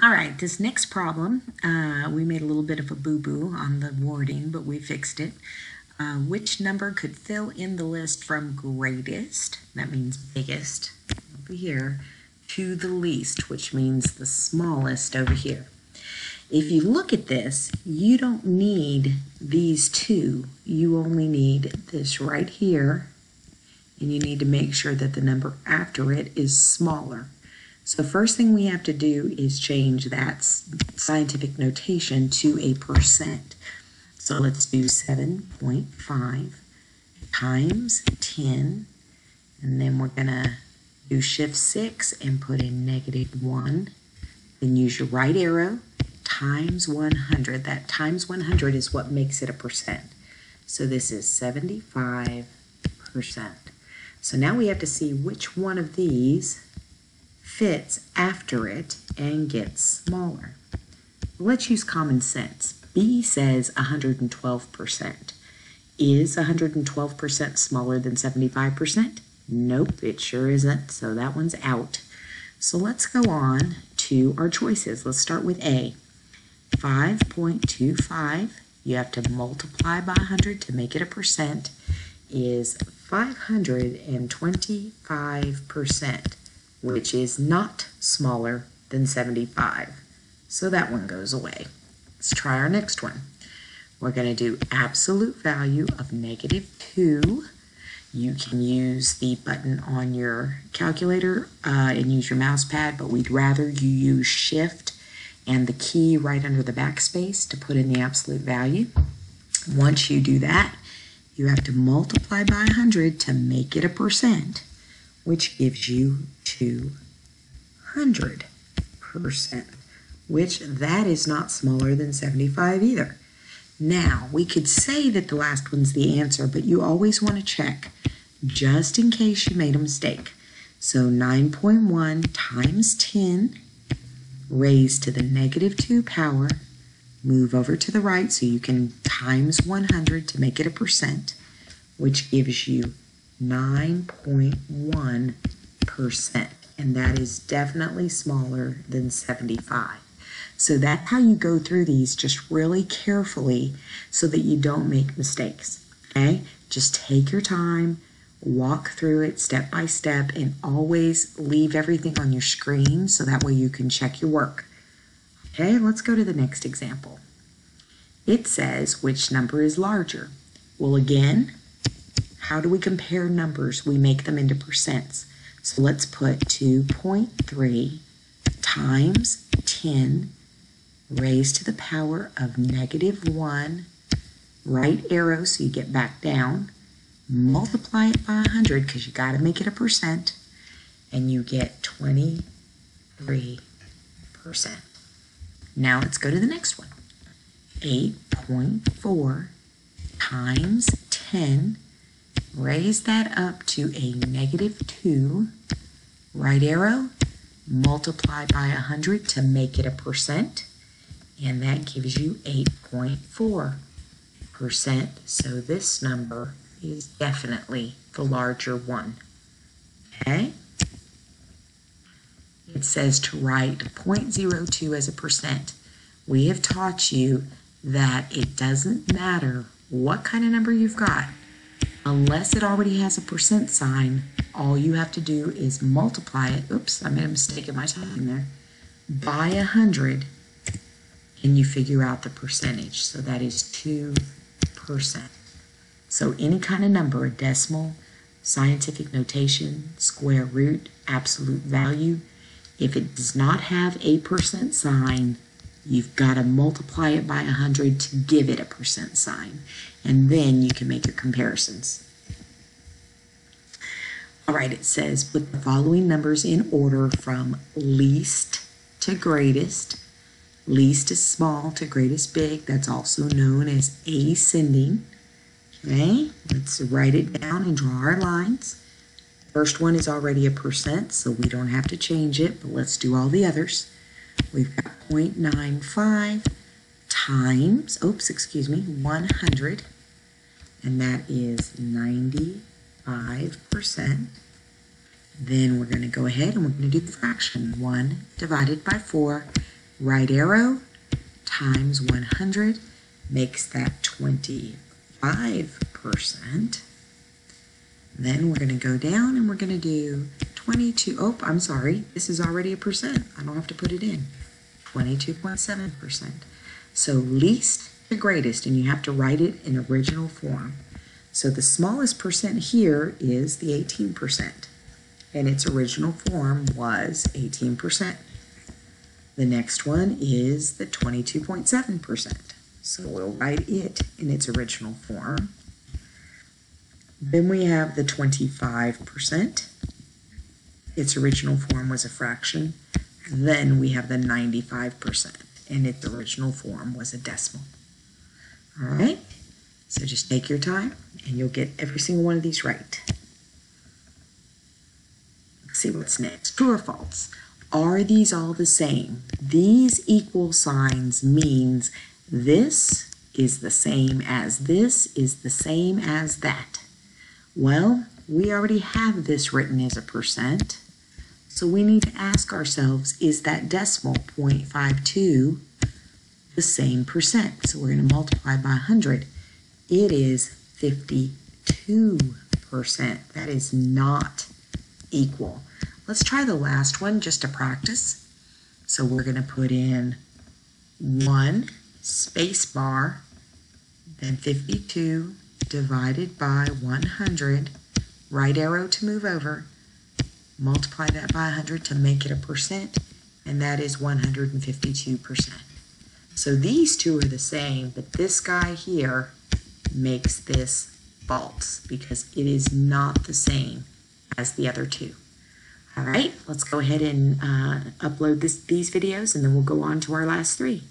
All right, this next problem, we made a little bit of a boo-boo on the wording, but we fixed it. Which number could fill in the list from greatest, that means biggest, over here, to the least, which means the smallest over here. If you look at this, you don't need these two. You only need this right here, and you need to make sure that the number after it is smaller. So first thing we have to do is change that scientific notation to a percent. So let's do 7.5 times 10, and then we're going to do shift 6 and put in -1. Then use your right arrow, times 100. That times 100 is what makes it a percent. So this is 75%. So now we have to see which one of these fits after it and gets smaller. Let's use common sense. B says 112%. Is 112% smaller than 75%? Nope, it sure isn't, so that one's out. So let's go on to our choices. Let's start with A. 5.25, you have to multiply by 100 to make it a percent, is 525%, which is not smaller than 75. So that one goes away. Let's try our next one. We're going to do absolute value of -2. You can use the button on your calculator and use your mouse pad, but we'd rather you use shift and the key right under the backspace to put in the absolute value. Once you do that, you have to multiply by 100 to make it a percent, which gives you 200%, which that is not smaller than 75 either. Now, we could say that the last one's the answer, but you always want to check just in case you made a mistake. So 9.1 times 10 raised to the -2 power, move over to the right so you can times 100 to make it a percent, which gives you 9.1%, and that is definitely smaller than 75. So that's how you go through these, just really carefully so that you don't make mistakes, okay? Just take your time, walk through it step by step, and always leave everything on your screen so that way you can check your work. Okay, let's go to the next example. It says, which number is larger? Well, again, how do we compare numbers? We make them into percents. So let's put 2.3 times 10 raised to the power of -1, right arrow so you get back down, multiply it by 100 because you got to make it a percent, and you get 23%. Now let's go to the next one. 8.4 times 10, raise that up to a -2, right arrow, multiply by 100 to make it a percent, and that gives you 8.4%. So this number is definitely the larger one. Okay? It says to write 0.02 as a percent. We have taught you that it doesn't matter what kind of number you've got. Unless it already has a percent sign, all you have to do is multiply it. Oops, I made a mistake in my typing there. By 100, and you figure out the percentage. So that is 2%. So any kind of number, a decimal, scientific notation, square root, absolute value, if it does not have a percent sign, you've got to multiply it by 100 to give it a percent sign, and then you can make your comparisons. All right, it says put the following numbers in order from least to greatest. Least is small to greatest big. That's also known as ascending. Okay, let's write it down and draw our lines. First one is already a percent, so we don't have to change it, but let's do all the others. We've got 0.95 times, 100, and that is 95%. Then we're going to go ahead and we're going to do the fraction. 1 divided by 4 right arrow times 100 makes that 25%. Then we're going to go down and we're going to do 22. Oh, I'm sorry. This is already a percent. I don't have to put it in. 22.7%. So least to greatest, and you have to write it in original form. So the smallest percent here is the 18%, and its original form was 18%. The next one is the 22.7%. So we'll write it in its original form. Then we have the 25%. Its original form was a fraction. Then we have the 95%, and its original form was a decimal. All right, so just take your time, and you'll get every single one of these right. Let's see what's next. True or false? Are these all the same? These equal signs means this is the same as this is the same as that. Well, we already have this written as a percent, so we need to ask ourselves, is that decimal 0.52 the same percent? So we're going to multiply by 100. It is 52%. That is not equal. Let's try the last one just to practice. So we're going to put in 1 space bar, then 52 divided by 100, right arrow to move over, multiply that by 100 to make it a percent, and that is 152%. So these two are the same, but this guy here makes this false because it is not the same as the other two. All right, let's go ahead and upload these videos, and then we'll go on to our last three.